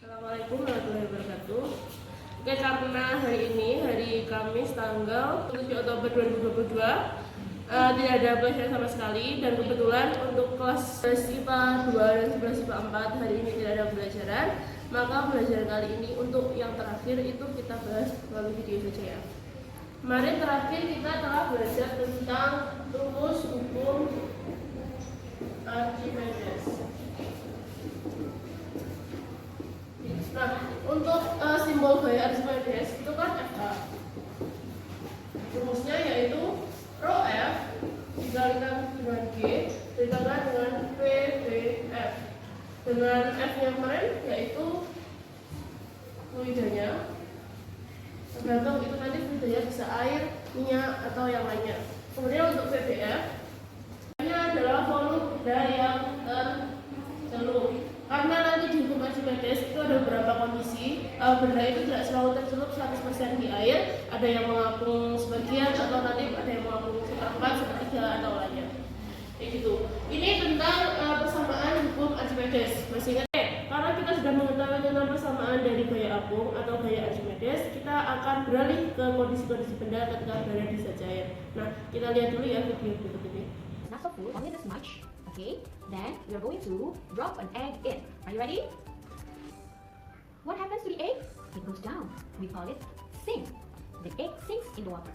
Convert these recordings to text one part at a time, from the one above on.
Assalamualaikum warahmatullahi wabarakatuh. Oke, karena hari ini hari Kamis tanggal 7 Oktober 2022 tidak ada pelajaran sama sekali, dan kebetulan untuk kelas IPA 2 dan 11 IPA 4 hari ini tidak ada pelajaran, maka pelajaran kali ini untuk yang terakhir itu kita bahas melalui video saja ya. Kemarin terakhir kita telah belajar tentang rumus hukum Archimedes. Nah, untuk simbol gaya Archimedes itu kan FA. Rumusnya yaitu rho F dikalikan dengan G dikalikan dengan PBF. Dengan F-nya kemarin yaitu fluidanya. Tergantung itu nanti fluidanya bisa air, minyak, atau yang lainnya. Kemudian untuk PBF ini adalah volume benda yang tercelup. Karena nanti di hukum Archimedes itu ada beberapa kondisi, benda itu tidak selalu tercelup 100% di air, ada yang mengapung sebagian atau nanti ada yang mengapung seperempat, sepertiga atau lainnya. Kayak gitu. Ini tentang persamaan hukum Archimedes. Masih ingat? Karena kita sudah mengetahui tentang persamaan dari gaya apung atau gaya Archimedes, kita akan beralih ke kondisi-kondisi benda ketika berada di zat cair. Nah, kita lihat dulu ya video berikut ini. Not so full, only this much. Okay, then we are going to drop an egg in. Are you ready? What happens to the egg? It goes down. We call it sink. The egg sinks in the water.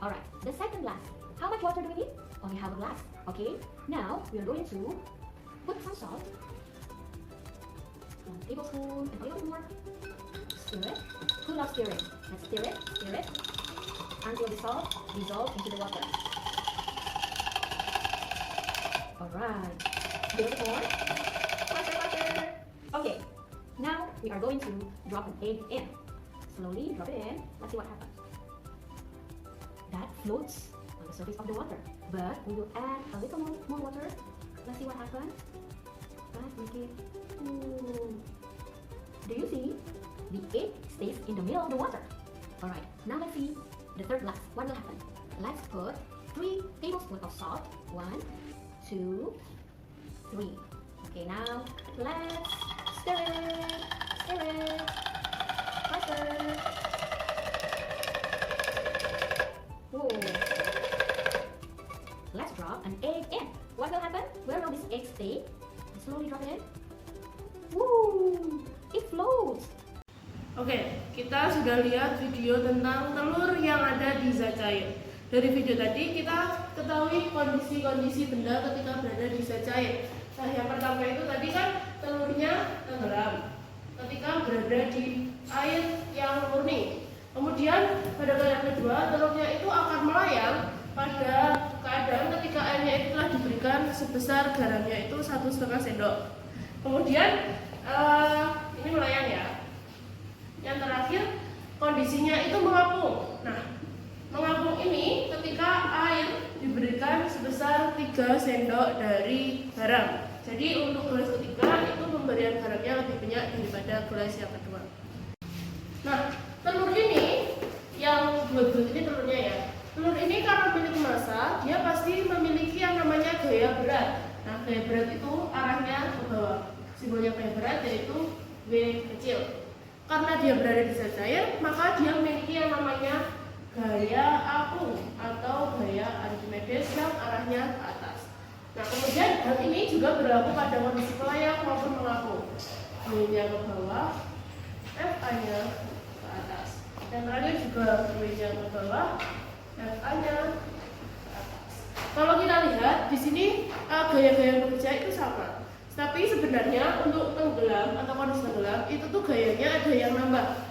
Alright, the second glass. How much water do we need? Only half a glass. Okay, now we are going to put some salt. 1 tablespoon and a little bit more. Stir it. Good luck stirring. Let's stir it until the salt dissolves into the water. Alright, a little bit more. Faster. Okay, now we are going to drop an egg in. Slowly drop it in. Let's see what happens. That floats on the surface of the water, but we will add a little more water. Let's see what happens. Let's make it. Ooh. Do you see? The egg stays in the middle of the water. Alright, now let's see the third glass. What will happen? Let's put 3 tablespoons of salt. 1, 2, 3. Okay, now let's stir it. Faster. Whoa. Let's drop an egg in. What will happen? Where will this egg stay? Slowly drop it in. Woo! It floats. Oke, kita sudah lihat video tentang telur yang ada di zat cair. Dari video tadi kita ketahui kondisi-kondisi benda ketika berada di zat cair. Nah, yang pertama itu tadi kan telurnya tenggelam ketika berada di air yang murni. Kemudian pada yang kedua telurnya itu akan melayang pada keadaan ketika airnya itu telah diberikan sebesar garamnya itu 1,5 sendok. Kemudian ini melayang ya. Yang terakhir kondisinya itu mengapung. Nah, mengapung ini ketika air diberikan sebesar 3 sendok dari garam. Jadi untuk gelas ketiga itu pemberian garamnya lebih banyak daripada gelas yang kedua. Nah, telur ini yang bulat-bulat ini telurnya ya. Telur ini karena memiliki massa, dia pasti memiliki yang namanya gaya berat. Nah, gaya berat itu arahnya ke bawah. Simbolnya gaya berat yaitu W kecil. Karena dia berada di zat cair, maka dia memiliki yang namanya gaya apung atau gaya Archimedes yang arahnya ke atas. Nah, kemudian hal ini juga berlaku pada kondisi pelayang maupun mengapung. W-nya ke bawah, FA-nya ke atas. Dan terakhir juga W-nya ke bawah, FA-nya ke atas. Kalau kita lihat di sini gaya-gaya bekerja itu sama. Tapi sebenarnya untuk tenggelam atau kondisi tenggelam itu tuh gayanya ada yang nambah.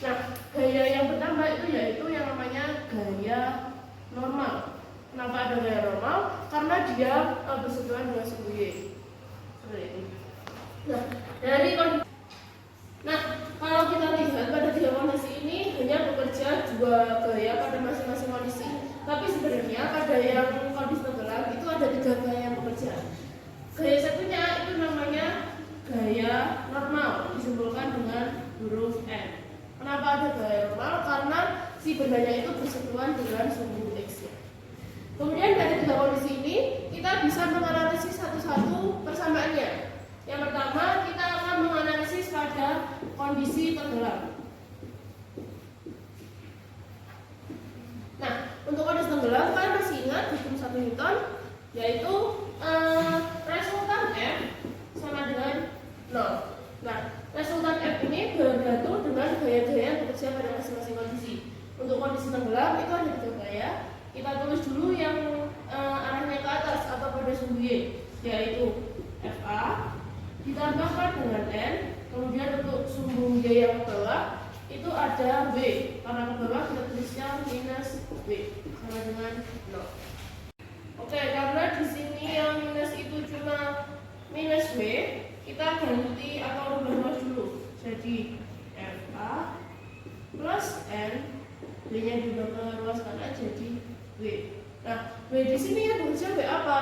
Nah, gaya yang bertambah itu yaitu yang namanya gaya normal. Kenapa ada gaya normal? Karena dia bersentuhan dengan suhu Y. Seperti itu. Nah, kalau kita lihat pada 3 kondisi ini hanya bekerja 2 gaya pada masing-masing kondisi. Tapi sebenarnya pada yang kondisi tenggelam itu ada 3 gaya yang bekerja. Gaya satunya itu namanya gaya normal, disimbolkan dengan huruf N. Kenapa ada gaya normal? Karena si bendanya itu bersentuhan dengan suhu X. Kemudian dari 3 kondisi ini kita bisa menganalisis satu-satu persamaannya. Yang pertama kita akan menganalisis pada kondisi tenggelam. Nah, untuk kondisi tenggelam kalian masih ingat hukum 1 Newton, yaitu resultan F sama dengan 0. Nah, resultan F ini bergantung dengan gaya-gaya yang bekerja pada masing-masing kondisi. Untuk kondisi tenggelam itu ada 3 gaya. Kita tulis dulu yang arahnya ke atas atau pada sumbu Y, yaitu FA ditambahkan dengan N. Kemudian untuk sumbu Y yang ke bawah itu ada W, karena ke bawah kita tulisnya minus W sama dengan 0. Oke, karena di sini yang minus itu cuma minus W, kita ganti atau rubah dulu. Jadi FA plus N, W-nya juga keluaskan aja jadi W. Nah, W di sini yang bekerja W apa?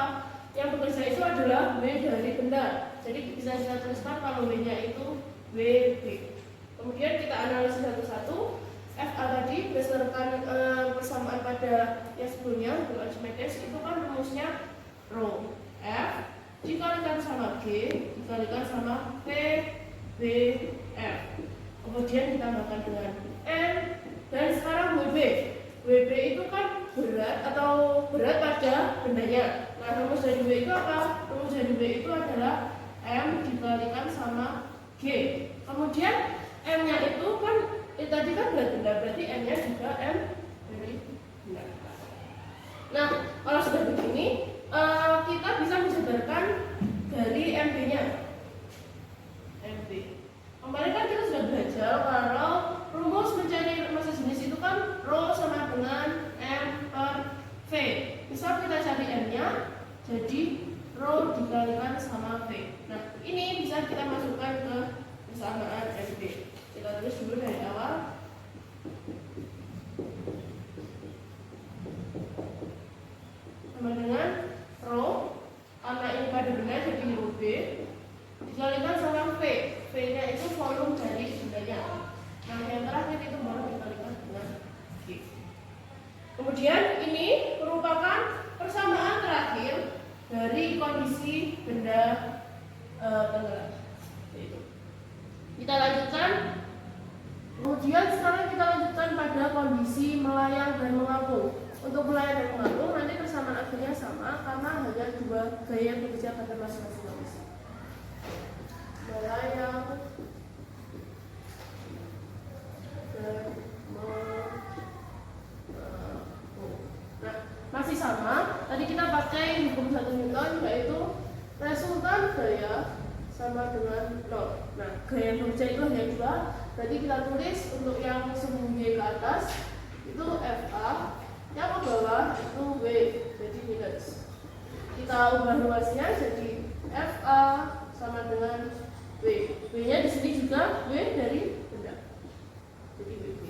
Yang bekerja itu adalah W dari benda. Jadi bisa kita tuliskan kalau W-nya itu WB. Kemudian kita analisis satu-satu. FA tadi berdasarkan persamaan pada yang sebelumnya untuk Archimedes itu kan rumusnya rho F dikalikan sama G dikalikan sama P B F. Kemudian ditambahkan dengan N dan sekarang WB. WB itu kan berat pada bendanya. Nah, rumus dari W itu apa? Rumus dari W itu adalah M dikalikan sama G. Kemudian M-nya itu kan tadi kan berat benda, berarti M-nya juga M dari benda. Nah, kalau sudah begini, kita bisa mensebarkan dari MB-nya. MB. Kemarin kan kita sudah belajar kalau rumus mencari massa jenis itu kan rho sama dengan M per V. Misal kita cari M-nya, jadi rho dikalikan sama V. Nah, ini bisa kita masukkan ke persamaan MB. Kita tulis dulu dari awal. Sama dengan rho, karena ini pada benda jadi rho B dikalikan sama V. V-nya itu volume dari bendanya. Nah, yang terakhir itu baru dikalikan dengan G. Kemudian ini merupakan persamaan terakhir dari kondisi benda tenggelam. Kita lanjutkan. Kemudian sekarang kita lanjutkan pada kondisi melayang dan mengapung. Untuk melayang dan mengapung nanti persamaan akhirnya sama karena hanya 2 gaya bekerja pada masing-masing kondisi. Melayang dan mengapung. Nah, masih sama. Tadi kita pakai hukum 1 Newton, yaitu resultan gaya sama dengan 0. Nah, gaya bekerja itu hanya 2. Berarti kita tulis untuk yang sumbu Y ke atas itu FA, yang ke bawah itu W, jadi minus. Kita ubah luasnya jadi FA sama dengan W. W-nya di sini juga W dari benda. Jadi WB.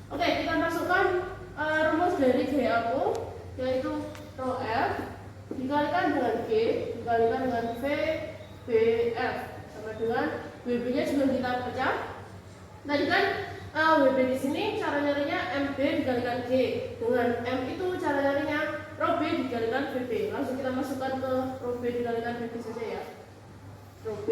Oke, kita masukkan rumus dari gaya apung, yaitu rho F dikalikan dengan G dikalikan dengan V B F sama dengan WB-nya juga kita pecah. Tadi kan WB di sini cara nyarinya MB dikalikan G, dengan M itu cara nyarinya rho B dikalikan VB. Langsung kita masukkan ke rho B dikalikan VB saja ya. Rho B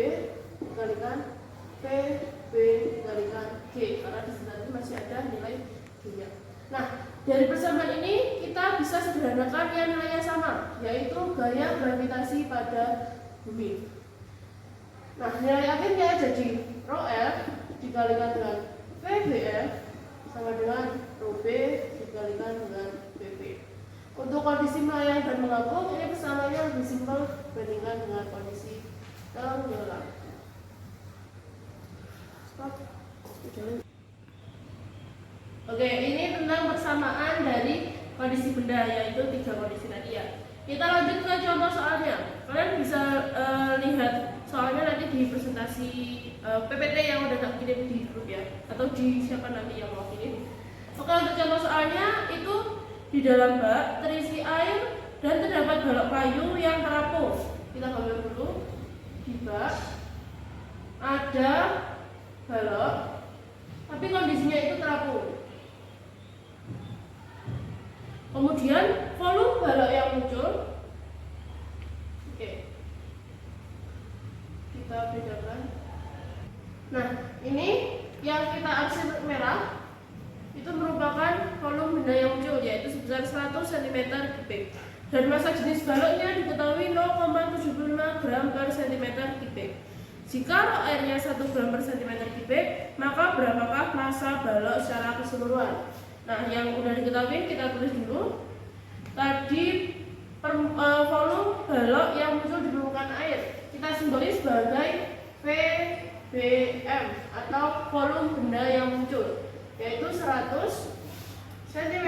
dikalikan VB dikalikan G, karena di sini masih ada nilai G-nya. Nah, dari persamaan ini kita bisa sederhanakan yang nilainya sama, yaitu gaya gravitasi pada bumi. Nah, nilai akhirnya jadi rho F dikalikan dengan VBF sama dengan rho B dikalikan dengan VB. Untuk kondisi melayang dan mengapung, ini persamaannya lebih simpel dibandingkan dengan kondisi tenggelam. Oke, ini tentang persamaan dari kondisi benda, yaitu 3 kondisi tadi ya. Kita lanjut ke contoh soalnya. Kalian bisa lihat soalnya nanti di presentasi PPT yang udah tak kirim di grup ya, atau di siapa nanti yang mau kirim. Oke, untuk contoh soalnya itu di dalam bak terisi air dan terdapat balok kayu yang terapung. Kita gambar dulu. Di bak ada balok, tapi kondisinya itu terapung. Kemudian volume balok yang muncul, oke, kita bedakan. Nah, ini yang kita arsin merah itu merupakan volume benda yang muncul, yaitu sebesar 100 cm kubik. Dan massa jenis baloknya diketahui 0,75 gram per cm kubik. Jika rho airnya 1 gram per cm kubik, maka berapakah massa balok secara keseluruhan? Nah, yang udah diketahui kita tulis dulu. Tadi volume balok yang muncul di permukaan air kita simbolis sebagai VBM atau volume benda yang muncul, yaitu 100 cm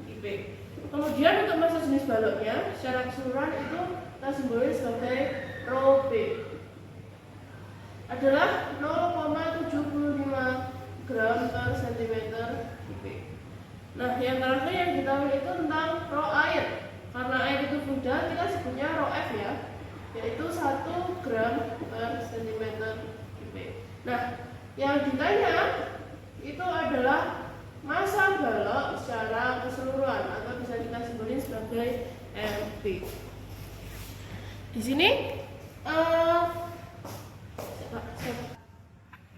kubik. Kemudian untuk massa jenis baloknya secara keseluruhan itu kita simbolis sebagai rho B adalah 0,75 gram per cm kubik. Nah, yang terakhir yang kita tahu itu tentang rho air. Karena air itu mudah, kita sebutnya rho F ya, yaitu 1 gram per cm kubik. Nah, yang ditanya itu adalah massa balok secara keseluruhan atau bisa kita simbolin sebagai MB. Di sini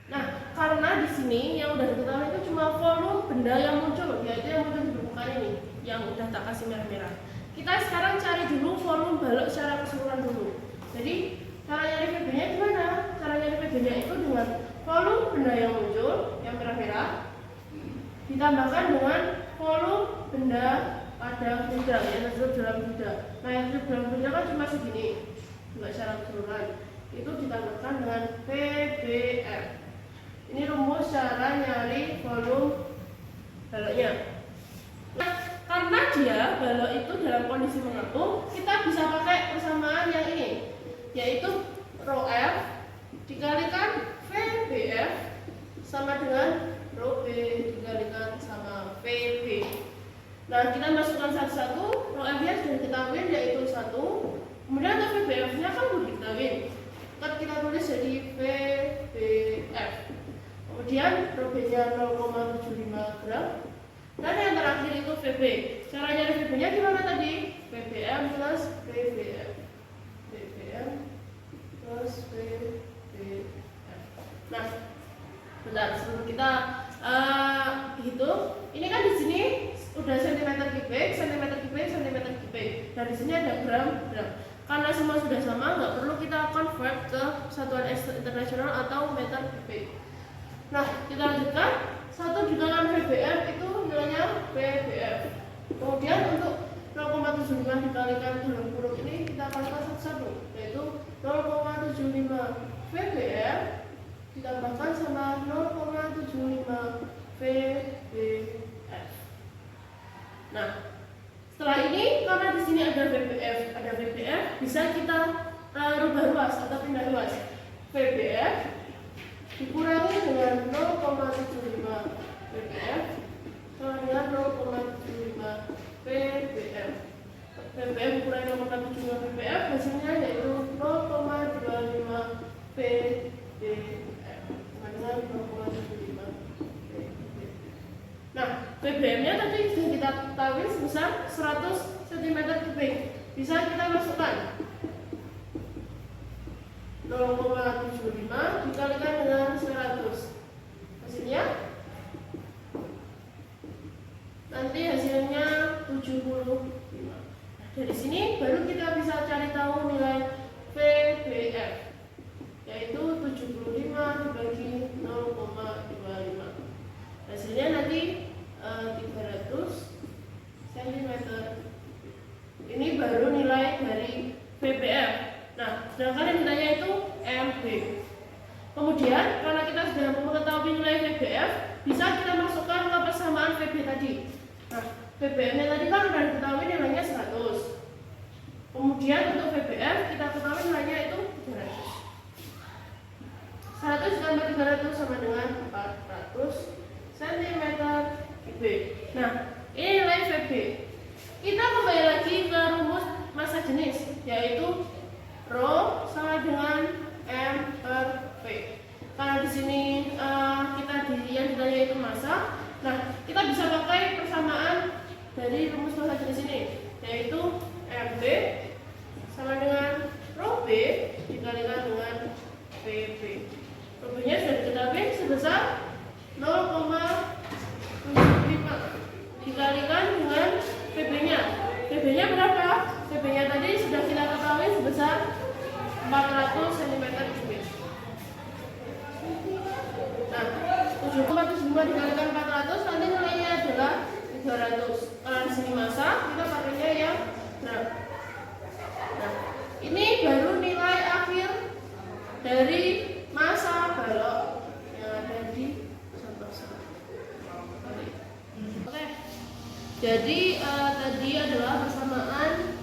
nah, karena di sini yang udah diketahui itu cuma volume benda yang muncul, yaitu yang muncul di permukaan ini, yang udah tak kasih merah-merah. Kita sekarang cari dulu volume balok secara keseluruhan dulu. Jadi cara nyari VB-nya gimana? Cara nyari VB-nya itu dengan volume benda yang muncul, yang merah-merah, ditambahkan dengan volume benda pada fluida, yang terjadi dalam fluida. Nah, yang terjadi dalam fluida kan cuma segini, nggak secara keseluruhan. Itu ditambahkan dengan VBM. Ini rumus cara nyari volume baloknya. Nah, karena dia balok itu dalam kondisi mengapung, kita bisa pakai persamaan yang ini, yaitu rho F dikalikan VBF sama dengan rho B dikalikan sama VB. Nah, kita masukkan satu-satu. Rho F-nya sudah diketahui yaitu 1. Kemudian untuk VBF-nya kan belum diketahui. Kita tulis jadi VBF. Kemudian rho B-nya 0,75 gram. Dan yang terakhir itu VB. Cara nyari VB-nya gimana tadi? VBM plus VBF. VBM plus VBF. Nah, bentar sebelum kita hitung, ini kan di sini udah cm kubik, cm kubik, cm kubik. Dan di sini ada gram. Karena semua sudah sama, nggak perlu kita convert ke satuan internasional atau meter kubik. Nah, kita lanjutkan. 1 dikalikan VBM itu nilainya VBF. Kemudian untuk 0,75 dikalikan dalam kurung ini kita kalikan satu-satu, yaitu 0,75 VBF ditambahkan sama 0,75 VBF. Nah, setelah ini karena di sini ada VBF, bisa kita rubah ruas atau pindah ruas. VBF dikurangi dengan 0,75 VBF sama dengan 0,75 VBF. VBF dikurangi 0,75 VBF hasilnya yaitu 0,25 VBF sama dengan 0,75 VBF. Nah, VBM-nya tadi sudah kita ketahui sebesar 100 cm kubik. Bisa kita masukkan 0,75 dikalikan dengan 100. Hasilnya nanti hasilnya 75. Dari sini baru kita bisa cari tahu nilai VBF, yaitu 75 dibagi 0,25. Hasilnya nanti 300 cm. Ini baru nilai dari VBF. Nah, sedangkan yang ditanya itu MB. Kemudian, karena kita sudah mengetahui nilai VBF, bisa kita masukkan ke persamaan VB tadi. Nah, VBM-nya tadi kan sudah diketahui nilainya 100. Kemudian untuk VBF kita ketahui nilainya itu 300. 100 ditambah 300 sama dengan 400 cm kubik. Nah, ini nilai VB. Kita kembali lagi ke rumus massa jenis, yaitu rho sama dengan M per V. Karena di sini yang ditanya itu massa, nah kita bisa pakai persamaan dari rumus massa jenis ini, yaitu MB sama dengan rho B dikalikan dengan VB. Rho B-nya sudah diketahui sebesar 475 dikalikan 400 nanti nilainya adalah 300. Kalau di sini massa, kita pakainya yang gram. Nah, ini baru nilai akhir dari massa balok yang ada di contoh sini. Oke. Jadi tadi adalah persamaan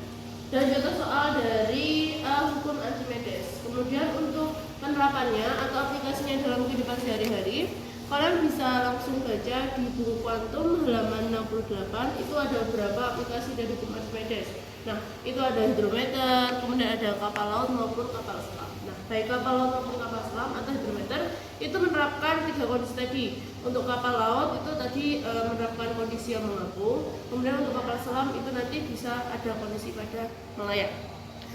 dan contoh soal dari hukum Archimedes. Kemudian untuk penerapannya atau aplikasinya dalam kehidupan sehari-hari, kalian bisa langsung baca di buku kuantum halaman 68. Itu ada beberapa aplikasi dari hukum Archimedes. Nah, itu ada hidrometer, kemudian ada kapal laut maupun kapal selam. Nah, baik kapal laut maupun kapal selam atau hidrometer itu menerapkan 3 kondisi tadi. Untuk kapal laut itu tadi menerapkan kondisi yang mengapung. Kemudian untuk kapal selam itu nanti bisa ada kondisi pada melayang.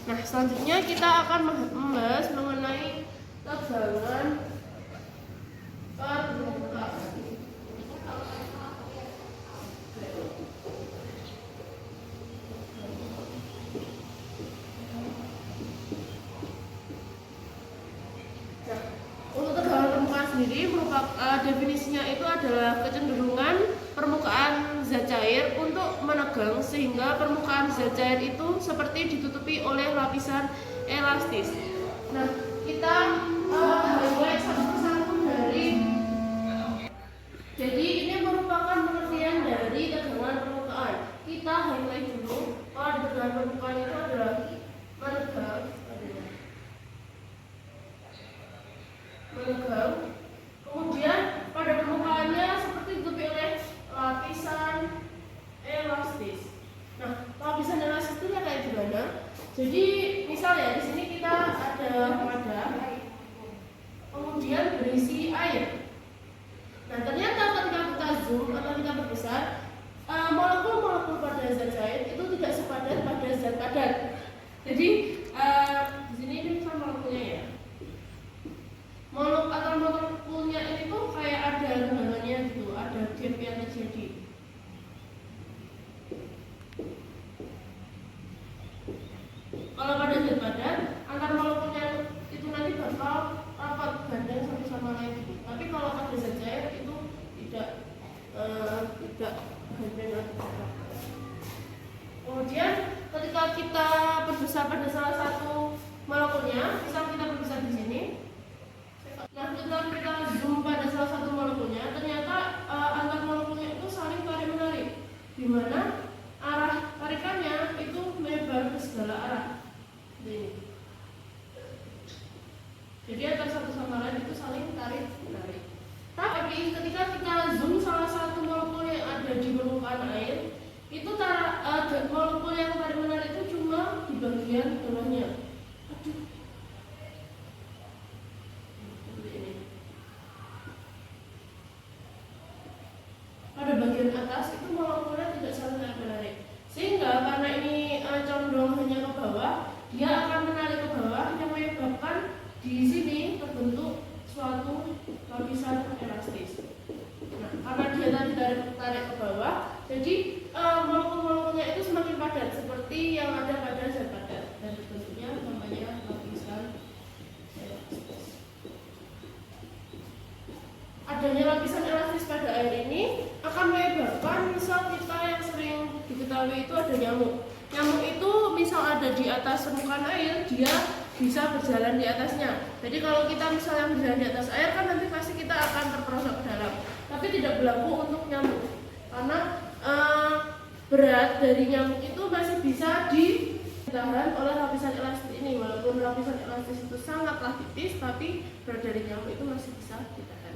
Nah, selanjutnya kita akan membahas mengenai tegangan permukaan. Untuk tegangan permukaan sendiri definisinya itu adalah kecenderungan permukaan zat cair untuk menegang sehingga permukaan zat cair itu seperti ditutupi oleh lapisan elastis. Nah, kita highlight satu persatu dari. Jadi ini merupakan pengertian dari tegangan permukaan. Kita highlight dulu. Kalau tegangan permukaan itu adalah menegang, kemudian pada permukaannya seperti ditutupi oleh lapisan elastis. Nah, lapisan elastis itu kayak gimana? Jadi misalnya di sini kita ada wadah, kemudian berisi air. Nah, ternyata ketika kita zoom atau kita perbesar, molekul-molekul pada zat cair itu tidak sepadat pada zat padat. Jadi di sini ini misal molekulnya ya. Molekulnya ini tuh kayak ada renggangannya gitu, ada gap yang terjadi. Kalau pada zat padat, antar molekulnya itu nanti bakal rapat gandeng satu sama lain gitu. Tapi kalau pada zat cair itu tidak gandeng atau rapat. Kemudian ketika kita perbesar pada salah satu molekulnya, misal kita perbesar di sini. Nah, ketika kita zoom pada salah satu molekulnya, ternyata antar molekulnya itu saling tarik menarik, di mana arah tarikannya itu melebar ke segala arah. Jadi antar satu sama lain itu saling tarik menarik. Tapi ketika kita zoom salah satu molekul yang ada di permukaan air, itu molekul yang tarik menarik itu cuma di bagian bawahnya. Pada bagian atas itu molekulnya tidak saling tarik menarik, sehingga karena ini condong hanya ke bawah, dia akan menarik ke bawah yang menyebabkan di sini terbentuk suatu lapisan elastis. Nah, karena dia tadi tarik ke bawah, jadi molekul-molekulnya itu semakin padat seperti yang ada pada zat padat dan bentuknya namanya lapisan elastis. Adanya lapisan elastis pada air ini akan menyebabkan misal kita yang sering diketahui itu ada nyamuk. Nyamuk itu misal ada di atas permukaan air, dia bisa berjalan di atasnya. Jadi kalau kita misalnya berjalan di atas air kan nanti pasti kita akan terperosok ke dalam. Tapi tidak berlaku untuk nyamuk karena berat dari nyamuk itu masih bisa ditahan oleh lapisan elastis ini. Walaupun lapisan elastis itu sangatlah tipis, tapi berat dari nyamuk itu masih bisa ditahan.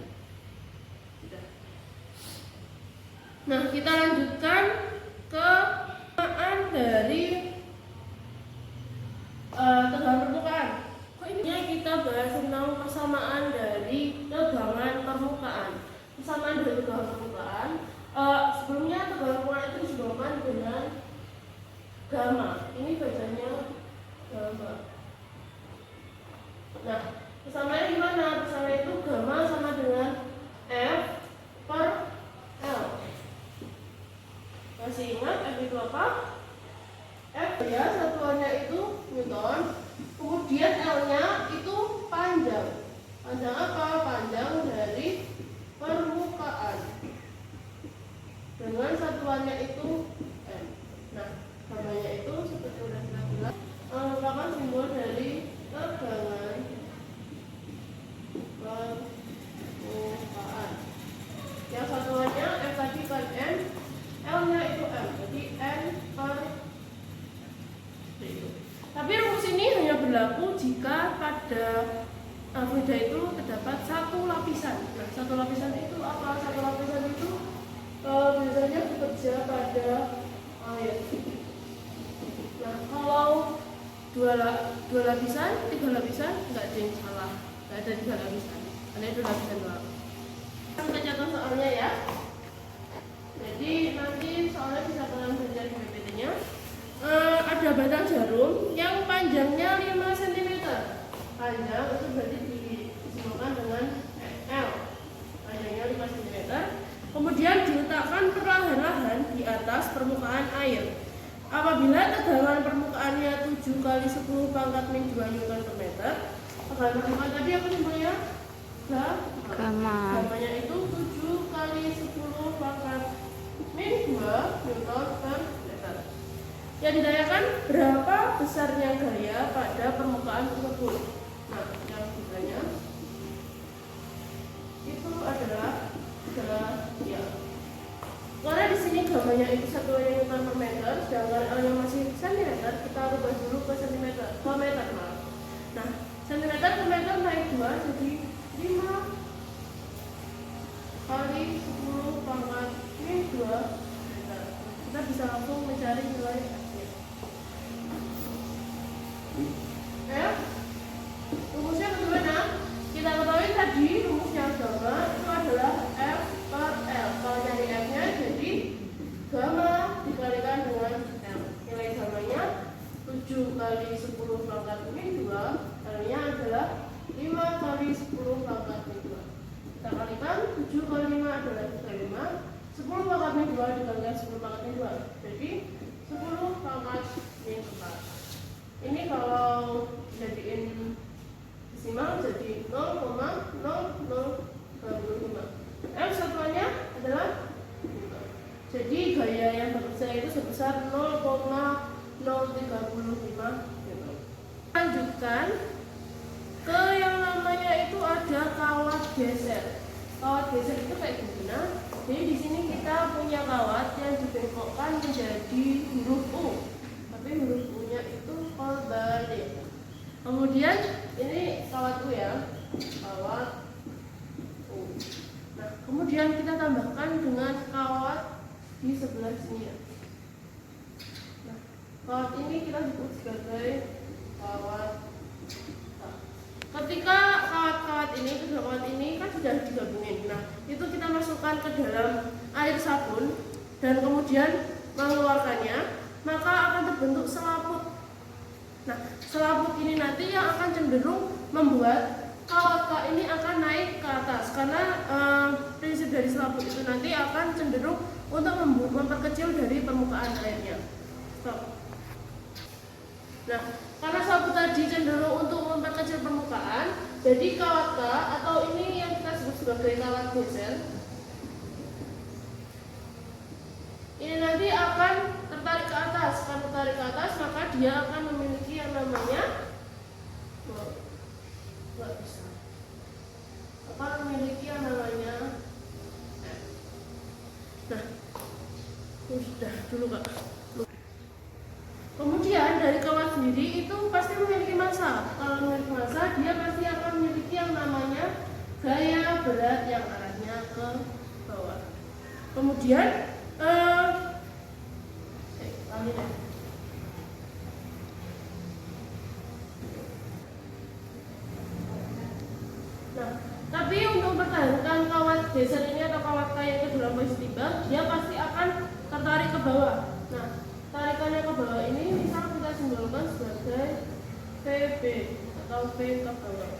Nah, kita lanjutkan ke persamaan dari tegangan permukaan. Ini kita bahas tentang persamaan dari tegangan permukaan. Persamaan dari tegangan permukaan. Sebelumnya tegangan permukaan itu disebutkan dengan gamma. Ini bacanya gamma. Nah, persamaannya gimana? Persamaan itu gamma sama dengan F per L. Masih ingat F itu apa? F ya, satuannya itu Newton. Kemudian L-nya itu panjang. Panjang apa? Panjang dari permukaan. satuannya itu M. Nah, gambarnya itu seperti udah kita bilang merupakan simbol dari tegangan permukaan. Yang satuannya F tadi kan M, L-nya itu M, jadi N per itu. Tapi rumus ini hanya berlaku jika pada fluida itu terdapat satu lapisan. Nah, satu lapisan itu apa? Satu lapisan itu biasanya bekerja pada air. Nah, kalau dua lapisan, tiga lapisan, nggak ada yang salah. Nggak ada tiga lapisan, karena itu lapisan doang. Kita contoh soalnya ya. Jadi nanti soalnya bisa kalian baca di PPT-nya. Ada batang jarum yang panjangnya 5 cm. Panjang itu berarti disimbolkan dengan L. Panjangnya 5 cm. Kemudian diletakkan perlahan-lahan di atas permukaan air. Apabila tegangan permukaannya 7 kali 10 pangkat min 2 Newton per meter, tegangan permukaan tadi apa simbolnya? Gamanya itu 7 kali 10 pangkat min 2 Newton per meter. Yang ditanyakan berapa besarnya gaya pada permukaan tersebut. Nah, yang ditanya itu adalah ya. Karena di sini gamanya itu satuannya Newton per meter, sedangkan L-nya masih cm, kita rubah dulu ke cm, ke meter maaf. Nah, cm ke meter naik 2 jadi 5 kali 10 pangkat min 2 meter. Kita bisa langsung mencari nilai F-nya. Rumusnya bagaimana? Kita ketahui tadi rumusnya gamma itu adalah F per L. Kalau cari F-nya jadi gamma dikalikan dengan L. Nilai gammanya 7 kali 10 pangkat min 2, L-nya adalah 5 kali 10 pangkat min 2. Kita kalikan 7 kali 5 adalah 35. 10 pangkat min 2 dikalikan 10 pangkat min 2. Jadi 10 pangkat min 4. Ini kalau jadiin desimal jadi 0,0025. F satuannya adalah Newton. Jadi gaya yang bekerja itu sebesar 0,035 Newton. Lanjutkan ke yang namanya itu ada kawat geser. Kawat geser itu kayak gimana? Jadi di sini kita punya kawat yang dibengkokkan menjadi huruf U. Tapi huruf U-nya itu terbalik. Kemudian ini kawat U ya, kawat U. Nah, kemudian kita tambahkan dengan kawat di sebelah sini ya. Nah, kawat ini kita sebut sebagai kawat. Ketika kawat-kawat ini, kedua kawat ini kan sudah digabungin. Nah, itu kita masukkan ke dalam air sabun dan kemudian mengeluarkannya, maka akan terbentuk selaput. Nah, selaput ini nanti yang akan cenderung membuat kawat ini akan naik ke atas karena prinsip dari selaput itu nanti akan cenderung untuk memperkecil dari permukaan airnya. Stop. Nah, karena selaput tadi cenderung untuk memperkecil permukaan, jadi kawat K atau ini yang kita sebut sebagai kawat geser, ini nanti akan tertarik ke atas. Akan tertarik ke atas, maka dia akan memiliki yang namanya akan memiliki yang namanya F. Nah, sudah dulu Kak. Kemudian dari kawat sendiri itu pasti memiliki massa. Kalau memiliki massa, dia pasti akan memiliki yang namanya gaya berat yang arahnya ke bawah. Kemudian nah, tapi untuk mempertahankan kawat geser ini atau kawat kayak itu dalam posisi timbang, dia pasti akan tertarik ke bawah. Nah, tarikannya ke bawah ini misal kita simbolkan sebagai VB atau V ke bawah.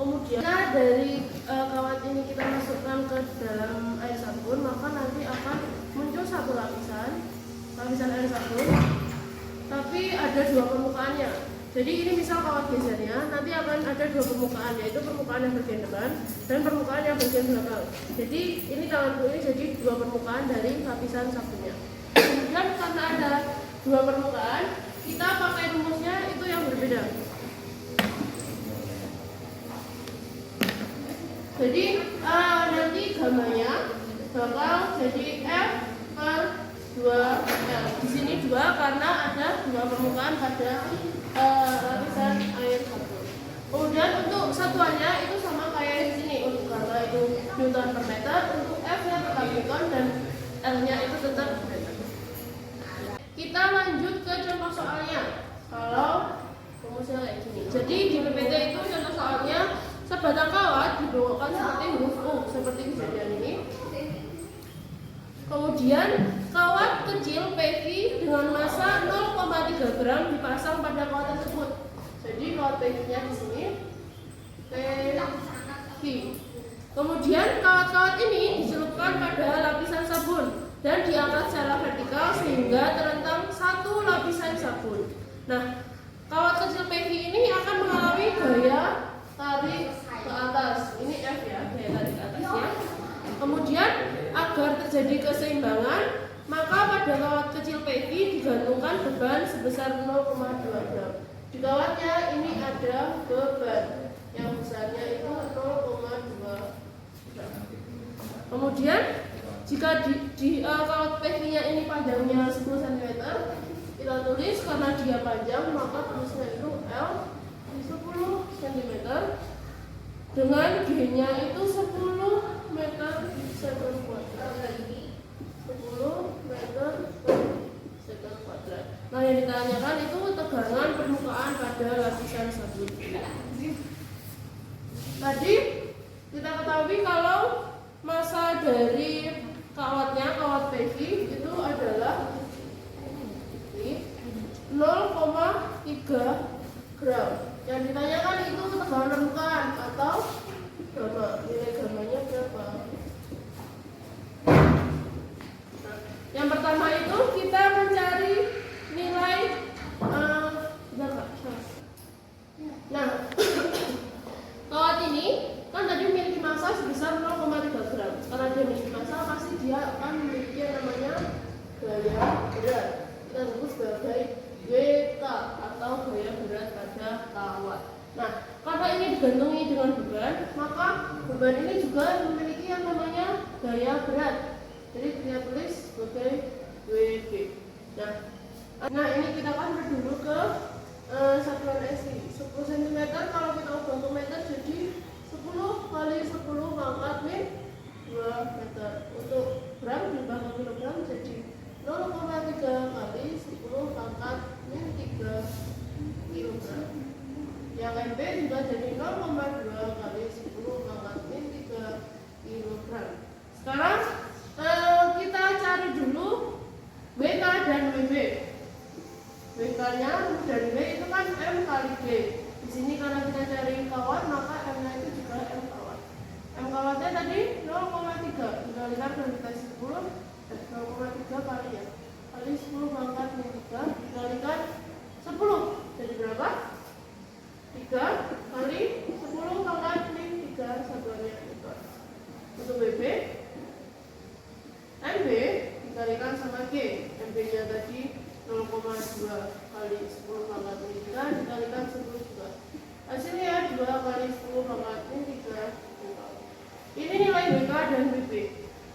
Kemudian dari kawat ini kita masukkan ke dalam air sabun, maka nanti akan muncul satu lapisan air sabun, tapi ada dua permukaannya. Jadi ini misal kawat gesernya nanti akan ada dua permukaan, yaitu permukaan yang bagian depan dan permukaan yang bagian belakang. Jadi ini tanganku ini jadi dua permukaan dari lapisan sabunnya. Kemudian karena ada dua permukaan, kita pakai rumusnya itu yang berbeda. Jadi nanti gamanya bakal jadi F per 2L. Di sini 2 karena ada dua permukaan pada lapisan air sabun. Kemudian untuk satuannya itu sama kayak di sini. Untuk gamma itu Newton per meter, untuk F-nya tetap Newton dan L-nya itu tetap meter. Kita lanjut ke contoh soalnya. Kalau rumusnya kayak gini. Jadi di PPT itu contoh soalnya sebatang kawat dibelokkan seperti huruf U, seperti kejadian ini. Kemudian kawat kecil PV dengan massa 0,3 gram dipasang pada kawat tersebut. Jadi kawat PV-nya di sini PV. Kemudian kawat-kawat ini dicelupkan pada lapisan sabun dan diangkat secara vertikal sehingga terentang satu lapisan sabun. Nah, kawat kecil PV ini akan mengalami gaya tarik ke atas. Ini F ya, gaya tarik ke atasnya. Kemudian agar terjadi keseimbangan, maka pada kawat kecil PV digantungkan beban sebesar 0,2 gram. Di kawatnya ini ada beban yang besarnya itu 0,2 gram. Kemudian jika di kawat PV-nya ini panjangnya 10 cm, kita tulis karena dia panjang maka tulisnya itu L 10 cm dengan G-nya itu 10 meter second kuadrat. 10 meter per second kuadrat. Nah, yang ditanyakan itu tegangan permukaan pada lapisan sabun. Tadi kita ketahui kalau massa dari kawatnya, kawat PV itu adalah 0,3 gram. Yang ditanyakan itu tegangan permukaan atau gamma. Nilai gammanya berapa? Nah, yang pertama itu kita mencari nilai nah kawat ini kan tadi memiliki massa sebesar 0,3 gram. Karena dia memiliki massa, pasti dia akan memiliki yang namanya gaya berat. Kita sebut sebagai WK atau gaya berat pada kawat. Nah, karena ini digantungi dengan beban, maka beban ini juga memiliki yang namanya gaya berat. Jadi kita tulis sebagai WB. Nah ini kita convert dulu ke satuan SI. 10 cm kalau kita ubah ke meter jadi 10 kali 10 pangkat min 2 meter. Untuk gram diubah ke kilogram jadi 0,3 kali 10 pangkat min 3 kilogram. Yang MB juga jadi 0,2 kali 10 pangkat min 3 kilogram. Sekarang kita cari dulu WK dan WB. WK-nya dari W itu kan M kali B. Di sini karena kita cari kawat maka M-nya itu juga M kawat. M kawatnya tadi 0,3 dikalikan kuantitas 10, 0,3 kali ya. Kali 10 pangkat min 3 dikalikan 10. Jadi berapa? 3 kali 10 pangkat min 3 satuannya itu. Untuk WB MB dikalikan sama G. MB-nya tadi 0,2 kali 10 pangkat min 3 dikalikan 10 juga. Hasilnya 2 kali 10 pangkat min 3. Ini nilai WK dan WB.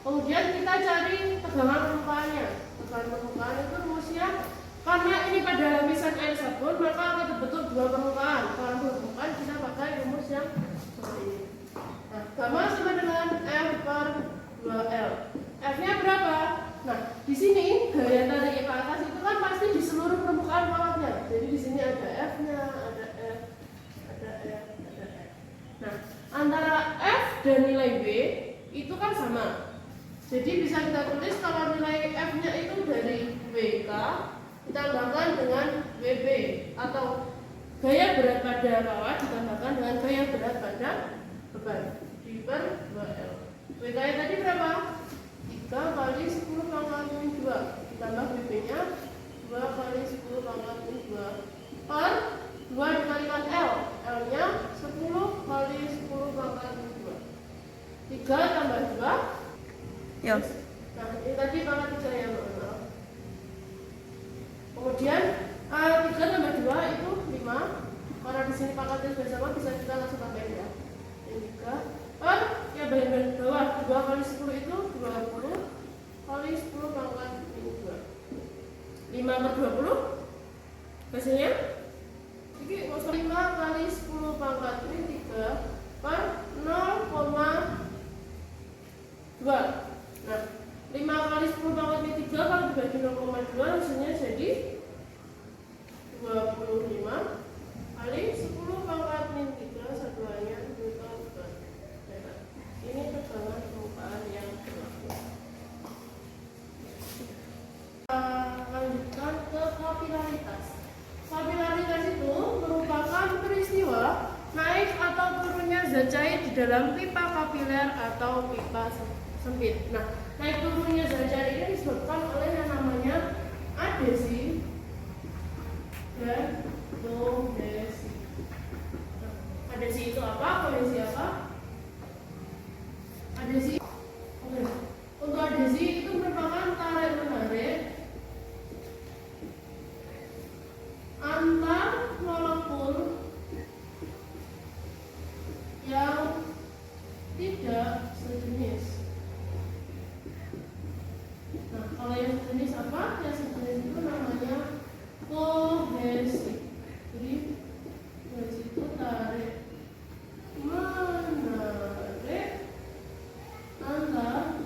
Kemudian kita cari tegangan permukaannya. Tegangan permukaan itu rumusnya karena ini pada lapisan air sabun maka akan terbentuk dua permukaan. Kalau permukaan kita pakai rumus yang seperti ini. Nah, gamma sama dengan F per 2L. F-nya berapa? Nah, di sini gaya tarik ke atas itu kan pasti di seluruh permukaan kawatnya. Jadi di sini ada F-nya, ada F, ada F, ada F. Nah, antara F dan nilai B itu kan sama. Jadi bisa kita tulis kalau nilai F-nya itu dari WK ditambahkan dengan WB atau gaya berat pada kawat ditambahkan dengan gaya berat pada beban di per 2L. WK-nya tadi berapa? 3 kali 10 pangkat min 2 ditambah WB nya 2 kali 10 pangkat min 2 per 2 2 dikalikan L. L-nya 10 kali 10 pangkat 2. 3 tambah 2. Ya. Nah, ini tadi pangkat 3 ya, maaf. Kemudian 3 tambah 2 itu 5. Karena di sini pangkatnya sudah sama, bisa kita langsung pakai ya. Ini 3 per ya bagian bawah 2 kali 10 itu 20 kali 10 pangkat 2. 5 per 20 hasilnya ini 5 kali 10 pangkat ini 3 per 0,2. Nah, 5 kali 10 pangkat ini 3 kalau dibagi 0,2 hasilnya jadi 25 kali 10 pangkat min 3 satuannya Newton per meter. Ini tegangan permukaan yang berlaku. Lanjutkan ke kapilaritas. Kapilaritas itu merupakan peristiwa naik atau turunnya zat cair di dalam pipa kapiler atau pipa sempit. Nah, naik turunnya zat cair ini disebabkan oleh yang namanya adesi dan kohesi. Adesi itu apa? Kohesi apa? Adesi. Oke. Untuk adesi itu merupakan tarik menarik antar molekul yang tidak sejenis. Nah, kalau yang sejenis apa? Yang sejenis itu namanya kohesi. Jadi kohesi itu tarik menarik antar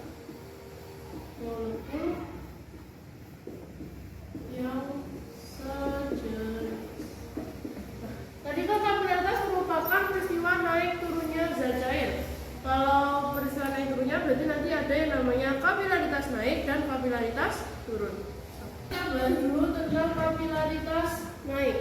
molekul yang sejenis. Nah, tadi kan kapilaritas merupakan peristiwa naik turunnya zat cair. Kalau peristiwa naik turunnya berarti nanti ada yang namanya kapilaritas naik dan kapilaritas turun. Kita bahas dulu tentang kapilaritas naik.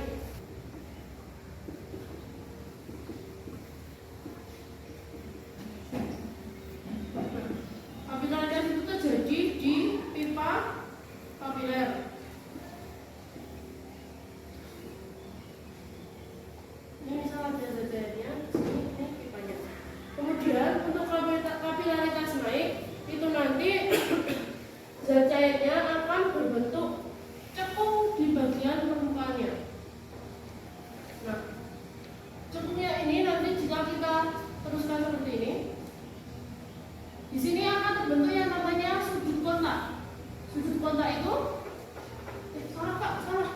Kapilaritas itu terjadi di pipa kapiler. Ini misal ada zat cairnya, ini pipanya. Kemudian untuk kapilaritas naik itu nanti zat cairnya akan berbentuk cekung di bagian permukaannya. Nah, cekungnya ini nanti jika kita teruskan seperti ini, di sini akan terbentuk yang namanya sudut kontak. Sudut kontak itu salah Kak, salah.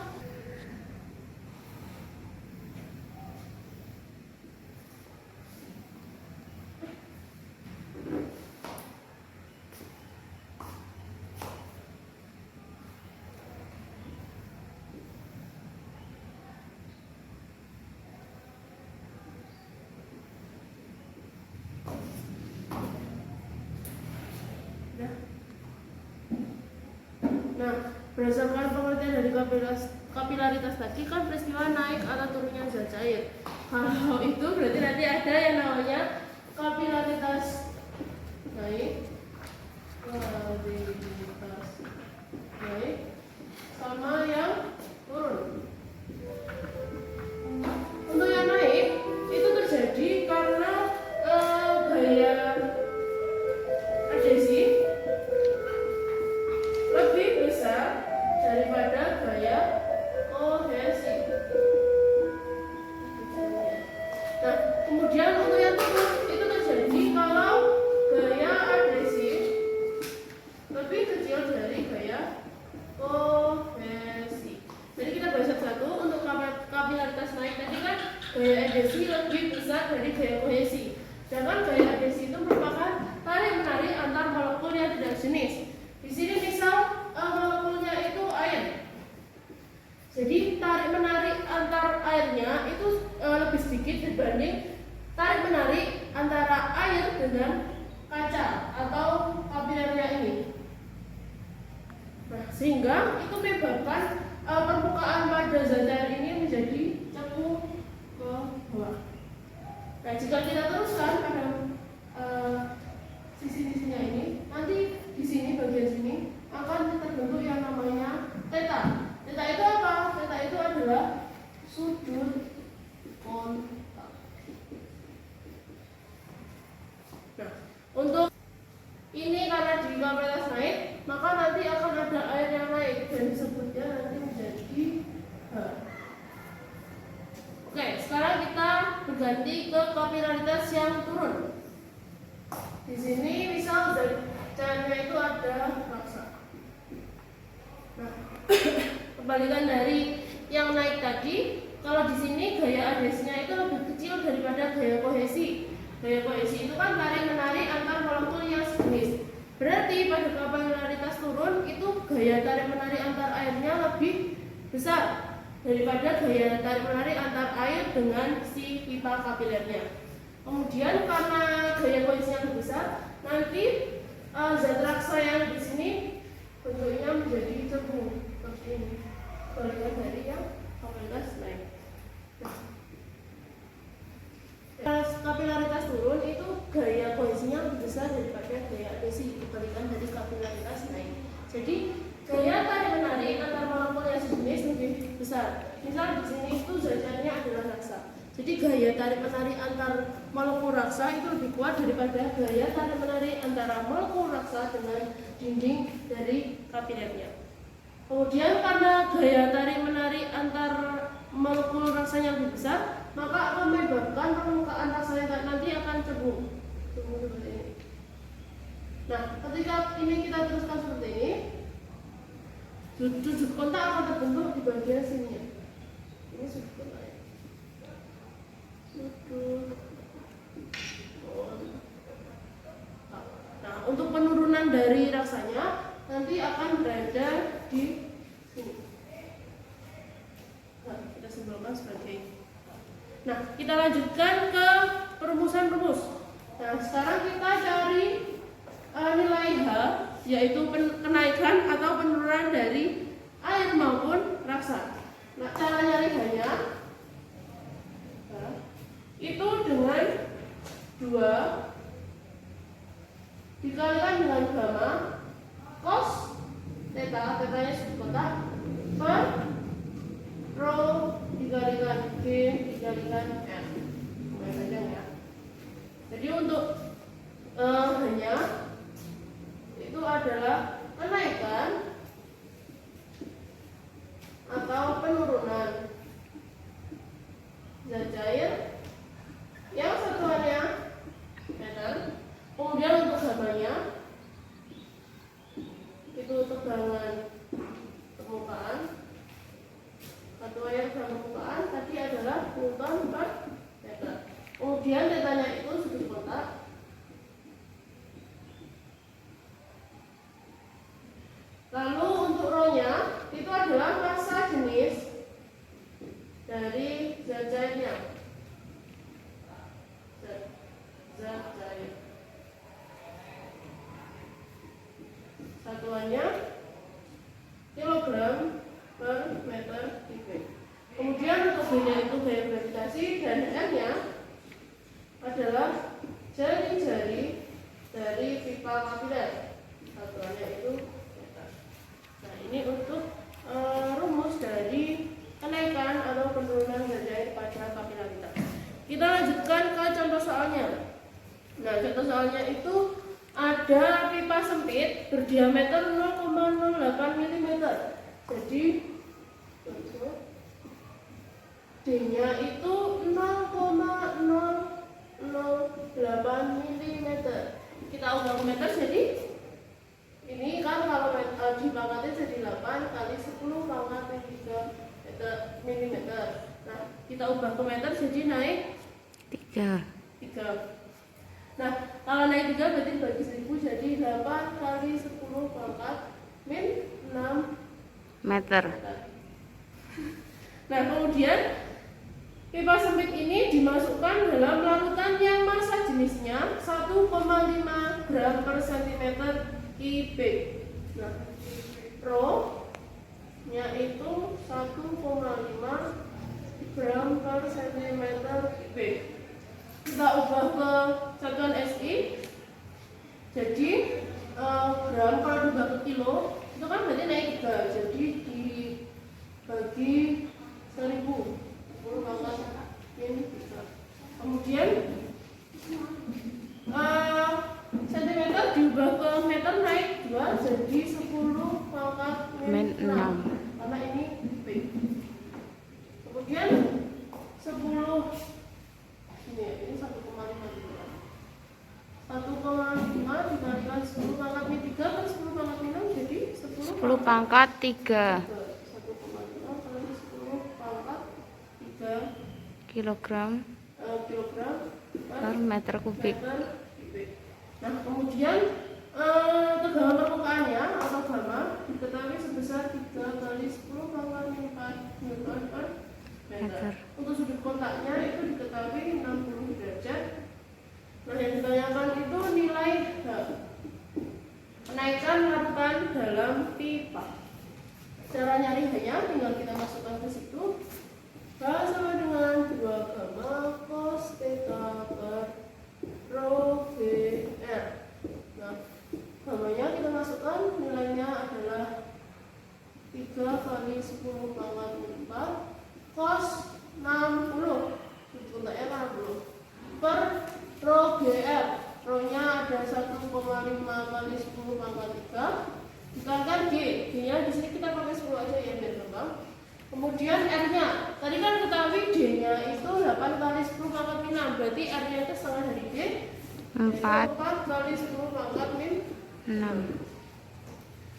Nah, berdasarkan pengertian dari kapilaritas tadi kan peristiwa naik atau turunnya zat cair. Kalau itu berarti nanti ada yang namanya kapilaritas naik, sama yang turun. Untuk yang naik itu terjadi karena gaya adesi lebih besar daripada gaya kohesi. Nah, kemudian untuk yang turun itu terjadi kalau gaya adesi lebih kecil dari gaya kohesi. Jadi kita bahas satu-satu. Untuk kapilaritas naik tadi kan gaya adesi lebih besar dari gaya kohesi. Sedangkan gaya adesi itu merupakan tarik menarik antar molekul yang tidak jenis. Di sini misal molekulnya itu air. Jadi tarik menarik antar airnya itu lebih sedikit dibanding tarik menarik antara air dengan kaca atau kapilernya ini. Nah, sehingga itu menyebabkan permukaan pada zat cair ini menjadi cekung ke bawah. Nah, jika kita teruskan pada sisi-sisinya ini, nanti di sini bagian sini akan terbentuk yang namanya theta. Theta itu apa? Theta itu adalah sudut kapasitas naik, maka nanti akan ada air yang naik dan disebutnya nanti menjadi H. Oke, sekarang kita berganti ke kapilaritas yang turun. Di sini misal cairnya itu ada raksa. Nah, kebalikan dari yang naik tadi, kalau di sini gaya adhesinya itu lebih kecil daripada gaya kohesi. Gaya kohesi itu kan tarik-menarik antar molekul yang sejenis. Berarti pada kapilaritas turun itu gaya tarik-menarik antar airnya lebih besar daripada gaya tarik-menarik antar air dengan si pipa kapilernya. Kemudian karena gaya kohesinya lebih besar, nanti zat raksa yang di sini bentuknya menjadi cembung seperti ini. Kebalikan dari yang kapilaritas naik. Kapilaritas turun itu gaya kohesinya lebih besar daripada gaya adhesi, kebalikan dari kapilaritas naik. Jadi gaya tarik menarik antar molekul yang sejenis lebih besar. Misal di sini itu zat-zatnya adalah raksa. Jadi gaya tarik menarik antar molekul raksa itu lebih kuat daripada gaya tarik menarik antara molekul raksa dengan dinding dari kapilernya. Kemudian karena gaya tarik menarik antar molekul raksanya lebih besar, maka akan menyebabkan permukaan raksanya nanti akan cembung seperti ini. Nah, ketika ini kita teruskan seperti ini, sudut kontak akan terbentuk di bagian sini. Ini sudut kontak. Nah, untuk penurunan dari raksanya nanti akan berada di sini. Nah, kita simbolkan sebagai. Nah, kita lanjutkan ke perumusan rumus. Nah, sekarang kita cari nilai H, yaitu kenaikan atau penurunan dari air maupun raksa. Nah, cara nyari H-nya itu dengan 2 dikalikan dengan gamma cos theta, tetanya sudut kotak, per rho dikalikan G dikalikan N. Panjang ya. Jadi untuk hanya itu adalah kenaikan atau penurunan zat cair yang satuannya meter. Kemudian untuk gamanya itu tegangan permukaan. Satu air gram permukaan tadi adalah Newton per meter. Kemudian tetanya itu sudut kotak. Lalu untuk rho-nya itu adalah massa jenis dari zat cairnya. Zat cair. Satuannya kilogram per meter kubik. Kemudian untuk B-nya itu gaya gravitasi dan M-nya adalah jari-jari dari pipa kapiler. Satuannya itu meter. Nah, ini untuk rumus dari kenaikan atau penurunan zat cair pada kapilaritas. Kita lanjutkan ke contoh soalnya. Nah, contoh soalnya itu ada pipa sempit berdiameter 0,08 mm. Jadi D-nya itu 0,008 mm. Kita ubah ke meter, jadi ini kan kalau dipangkatin jadi 8 kali 10 pangkat 3 mm. Nah, kita ubah ke meter jadi naik 3. Nah, kalau naik 3 berarti bagi 1000 jadi 8 kali 10 pangkat min 6 meter. Nah, kemudian pipa sempit ini dimasukkan dalam larutan yang massa jenisnya 1,5 gram per cm kubik. Nah, rho-nya itu 1,5 gram per cm kubik. Kita ubah ke satuan SI, jadi gram kalau diubah ke kilo itu kan berarti naik 3, jadi dibagi 1000 ini 3. Kemudian centimeter diubah berubah ke meter naik 2 jadi 10 pangkat min 6 karena ini P. Kemudian 10 ini 1,5 juga. 1,5 dikalikan 10 pangkat min 3 kan 10 pangkat min 6 jadi 10 pangkat 3 1,5 kali 10 pangkat 3 kilogram kilogram per meter kubik. Nah, kemudian tegangan permukaannya atau gamma diketahui sebesar 3 kali 10 pangkat min 4 newton per meter. Untuk sudut kontaknya itu diketahui 60 derajat. Nah, yang ditanyakan itu nilai kenaikan larutan dalam pipa. Cara nyari H-nya tinggal kita masukkan ke situ. H sama dengan 2 gamma cos theta per rho v r. Nah, gamanya kita masukkan, nilainya adalah 3 kali 10 pangkat min 4 cos 60 sudutnya 60 per rho gr. Rho nya ada 1,5 kali 10 pangkat 3 dikalikan g. G nya di sini kita pakai 10 aja ya biar gampang. Kemudian R-nya, tadi kan ketahui D-nya itu 8 kali 10 pangkat min 6, berarti R-nya itu setengah dari D 4 4 kali 10 pangkat min 6.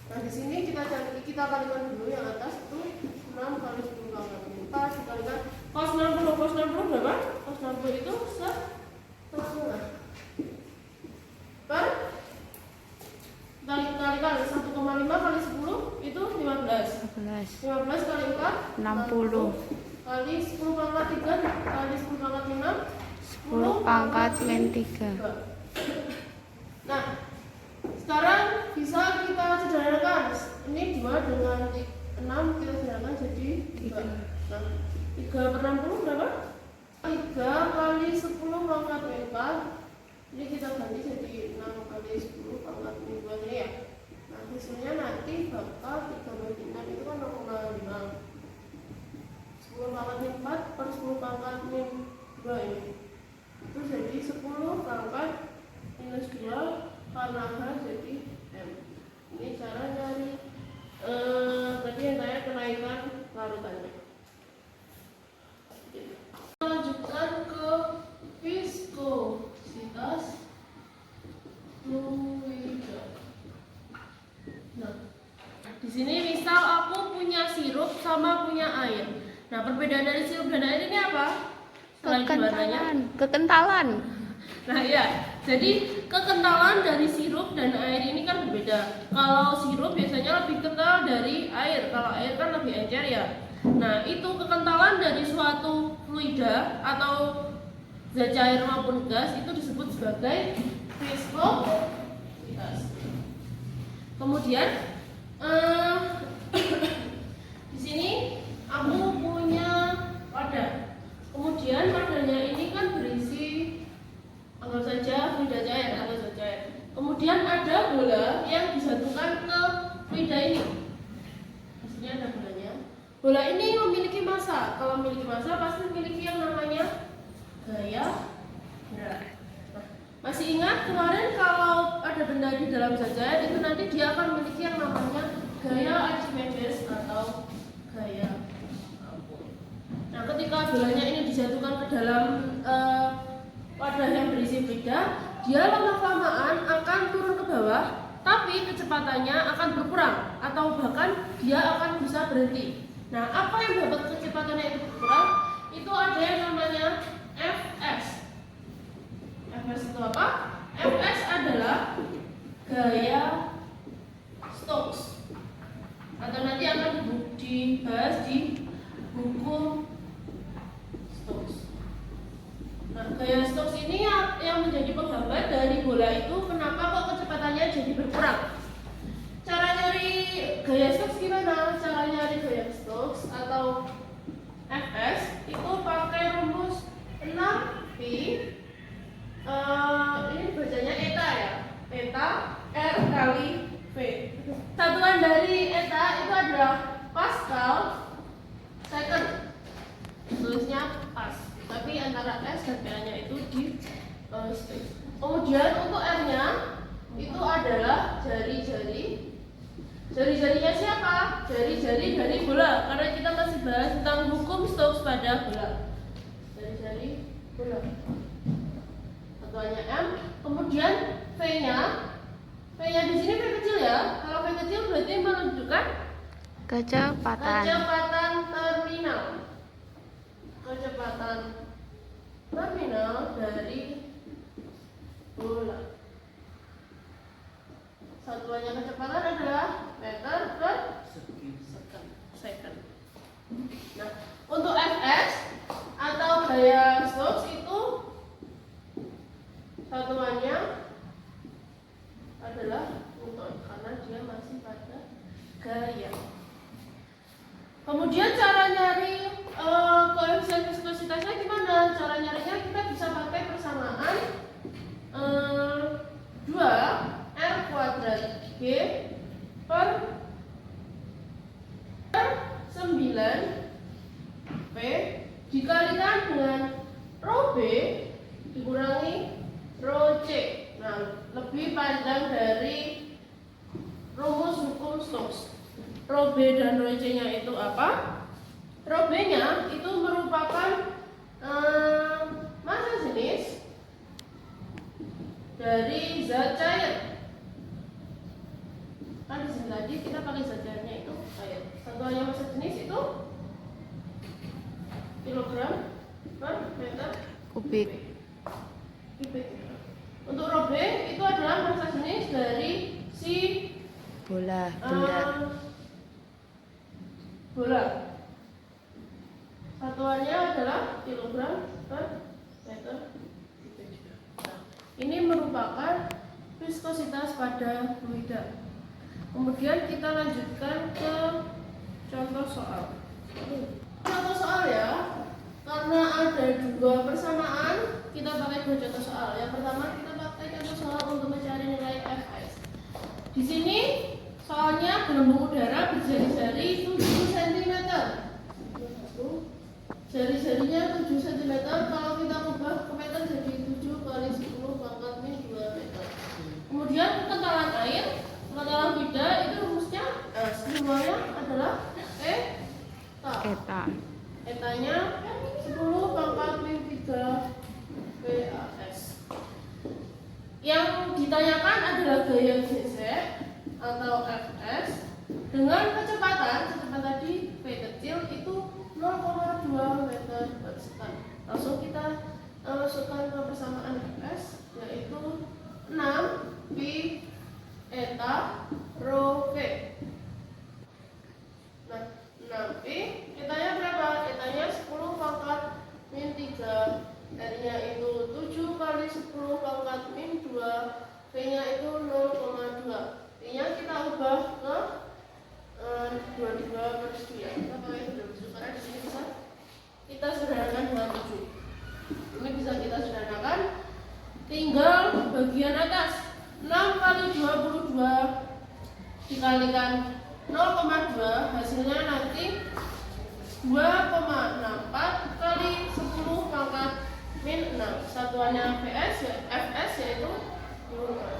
Nah, di sini kita kalikan dulu yang atas itu 6 kali 10 pangkat min 4 dikalikan cos 60. Cos 60 berapa? Cos 60 itu setengah per kalikan 1,5 kali 10 itu 15 kali 4 60 kali 10 pangkat 3 kali 10 pangkat 5 10 pangkat min 3. Nah, sekarang bisa kita sederhanakan. Ini 2 dengan 6 kita sederhanakan jadi 3. Nah, 3 per 60 berapa? 3 kali 10 pangkat min 4. Ini kita ganti jadi 6 kali 10 pangkat min 2 ini ya. Nah, hasilnya nanti bakal 3 bagi 6 itu kan 0,5. 10 pangkat min 4 per 10 pangkat min 2 ini itu jadi 10 pangkat minus 2 karena H jadi M. Ini cara nyari tadi yang saya kenaikan larutannya. Lanjutkan ke viskositas fluida. Nah, di sini misal aku punya sirup sama punya air. Nah, perbedaan dari sirup dan air ini apa? Selain warnanya, Kekentalan. nah ya, jadi kekentalan dari sirup dan air ini kan berbeda. Kalau sirup biasanya lebih kental dari air, kalau air kan lebih encer ya. Nah, itu kekentalan dari suatu fluida atau zat cair maupun gas itu disebut sebagai viskositas. Kemudian di sini aku punya wadah. Kemudian wadahnya ini kan berisi, anggap saja fluida cair atau zat cair. Kemudian ada bola yang disatukan ke fluida ini. Di sini ada bolanya. Bola ini memiliki massa. Kalau memiliki massa pasti memiliki yang namanya gaya gerak. Nah, masih ingat kemarin kalau ada benda di dalam zat cair itu nanti dia akan memiliki yang namanya gaya Archimedes atau gaya ampun. Nah, ketika bolanya ini dijatuhkan ke dalam wadah yang berisi fluida, dia lama-kelamaan akan turun ke bawah, tapi kecepatannya akan berkurang atau bahkan dia akan bisa berhenti. Nah, apa yang membuat kecepatannya itu berkurang? Itu ada yang namanya Fs. Fs itu apa? Fs adalah gaya Stokes, atau nanti akan dibahas di buku Stokes. Nah, gaya Stokes ini yang menjadi penghambat dari bola itu kenapa kok kecepatannya jadi berkurang. Cara nyari gaya Stokes gimana? Cara nyari gaya Stokes atau Fs itu pakai rumus 6pi. Ini bacanya eta ya. Eta R kali V. Satuan dari eta itu adalah Pascal second. Tulisnya pas. Tapi antara S dan PA-nya itu di space. Kemudian untuk R-nya itu ada jari-jari. Jari-jarinya siapa? Jari-jari dari bola, karena kita masih bahas tentang hukum Stokes pada bola. Jari-jari bola. Satuannya M. Kemudian V-nya. V-nya di sini V kecil ya. Kalau V kecil berarti menunjukkan Kecepatan. terminal. Kecepatan terminal dari bola. Satuannya kecepatan adalah meter per second. Nah, untuk Fs atau gaya Stokes itu satuannya adalah Newton karena dia masih pada gaya. Kemudian cara nyari koefisien viskositasnya gimana? Cara nyarinya kita bisa pakai persamaan 2 R kuadrat G per 9 P dikalikan dengan rho B dikurangi rho C. Nah, lebih panjang dari rumus hukum Stokes. Rho B dan rho C-nya itu apa? Rho B-nya itu merupakan massa jenis dari zat cair. Kan di sini tadi kita pakai zat cairnya itu cair. Satuannya massa jenis itu kilogram per meter Kubik. kubik. Untuk rho B itu adalah massa jenis dari si Bola. Benda. bola. Satuannya adalah kilogram per meter kubik. Nah, ini merupakan viskositas pada fluida. Kemudian kita lanjutkan ke contoh soal. Contoh soal ya, karena ada 2 persamaan, kita pakai 2 contoh soal. Yang pertama kita pakai contoh soal untuk mencari nilai Fs. Di sini soalnya gelembung udara berjari-jari 7 cm. Jari-jarinya 7 cm. Kalau kita ubah ke meter jadi 7 kali 10 pangkat min 2 meter. Kemudian kekentalan air, kekentalan fluida itu rumusnya semuanya adalah eta. Eta. Etanya 10 pangkat min 3 PAS. Yang ditanyakan adalah gaya gesek atau Fs dengan kecepatan tadi V kecil itu 0,2 meter per second. Langsung kita masukkan ke persamaan Fs yaitu 6 pi eta rho V. Nah, 6 pi etanya berapa? Etanya 10 pangkat min 3. R-nya itu 7 kali 10 pangkat min 2. V-nya itu 0,2. V-nya kita ubah ke 22 per 7 ya. Kita pakai 27 karena di sini bisa kita sederhanakan dengan 7. Ini bisa kita sederhanakan. Tinggal bagian atas 6 kali 22 dikalikan 0,2 hasilnya nanti 2,64 kali 10 pangkat min 6. Satuannya Fs yaitu kilogram.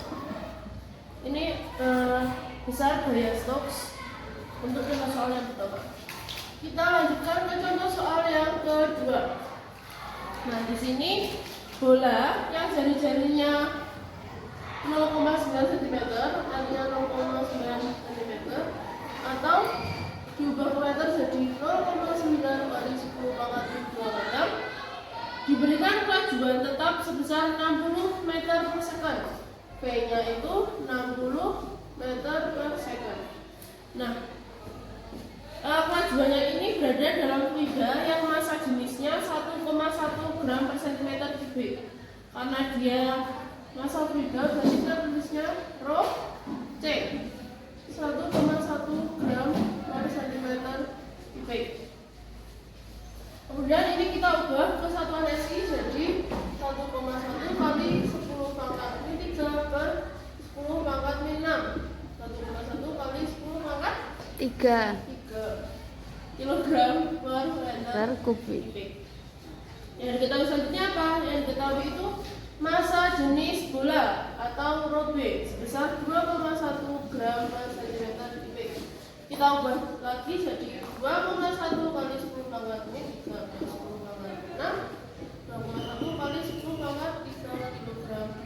Ini besar gaya Stokes untuk contoh soal yang pertama. Kita lanjutkan ke contoh soal yang kedua. Nah, di sini bola yang jari-jarinya 0,9 cm, artinya 0,9 cm, atau diubah ke meter jadi 0,9 kali 10 pangkat min 2 meter, diberikan kelajuan tetap sebesar 60 meter per second. V-nya itu 60 meter per second. Nah, kelajuannya ini berada dalam fluida yang massa jenisnya 1,1 gram per centimeter kubik. Karena dia massa fluida, berarti kita tulisnya rho C 1,1 gram per centimeter kubik. Kemudian ini kita ubah ke satuan SI jadi 1,1 kali 10 pangkat min 3 per 10 pangkat min 6. 1,1 kali 10 pangkat 3 kilogram per meter per kubik. Yang diketahui selanjutnya apa? Yang diketahui itu massa jenis bola atau rho B sebesar 2,1 kita ubah lagi jadi 2,1 kali 10 pangkat min 3 kali 10 pangkat 6, 2,1 kali 10 pangkat 3 kilogram.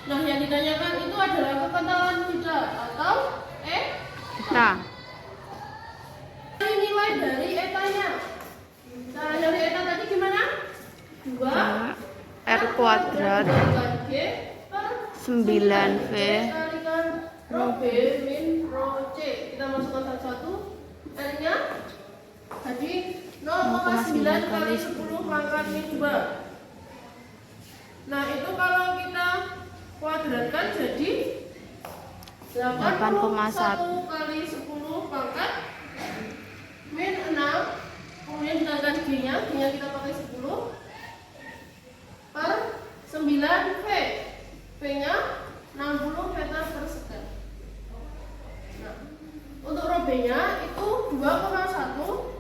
Nah, yang ditanyakan itu adalah kekentalan tidak atau Eta. Ini nilai dari etanya. Nah, dari eta tadi gimana? 2 R kuadrat dikalikan G per 9V kalikan rho B min rho C. Kita masukkan satu-satu. R-nya jadi 0,9 kali 10 pangkat min 2. Nah, itu kalau kita kuadratkan jadi 81 kali 10 pangkat min 6. Kemudian dikalikan G-nya kita pakai 10 per 9V. V-nya 60 meter per second. Nah, untuk rho B-nya itu 2,1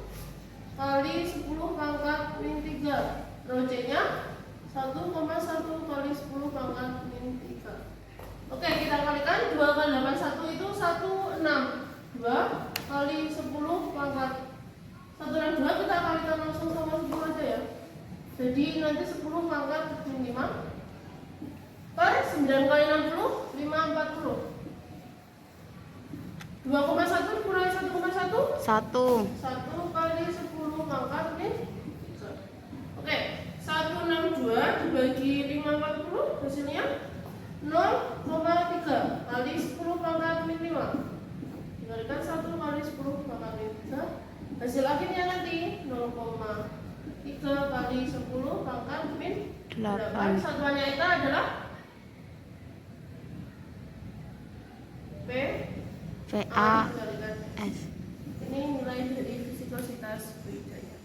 kali 10 pangkat min 3. Rho C-nya 1,1 kali 10 pangkat min 3. Oke, kita kalikan 2 kali 81 itu 16. 2 kali 10 pangkat 162 kita kalikan langsung sama 10 aja ya. Jadi nanti 10 pangkat min 5 per 9 kali 60 540. 2,1 dikurangi 1,1 1 kali 10 pangkat min 3. Oke, 162 dibagi 540 hasilnya 0,3 kali 10 pangkat min 5 dikalikan 1 kali 10 pangkat min 3. Hasil akhirnya nanti 0,3 kali 10 pangkat min 8. 8 Satuannya itu adalah P VA dikalikan S. ini nilai dari viskositas fluidanya.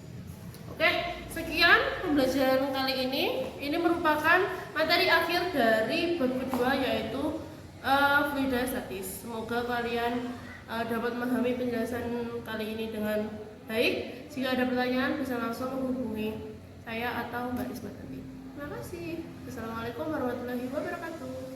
Oke, sekian pembelajaran kali ini. Ini merupakan materi akhir dari bab kedua yaitu fluida statis. Semoga kalian dapat memahami penjelasan kali ini dengan baik. Jika ada pertanyaan bisa langsung menghubungi saya atau Mbak Risma nanti. Terima kasih. Assalamualaikum warahmatullahi wabarakatuh.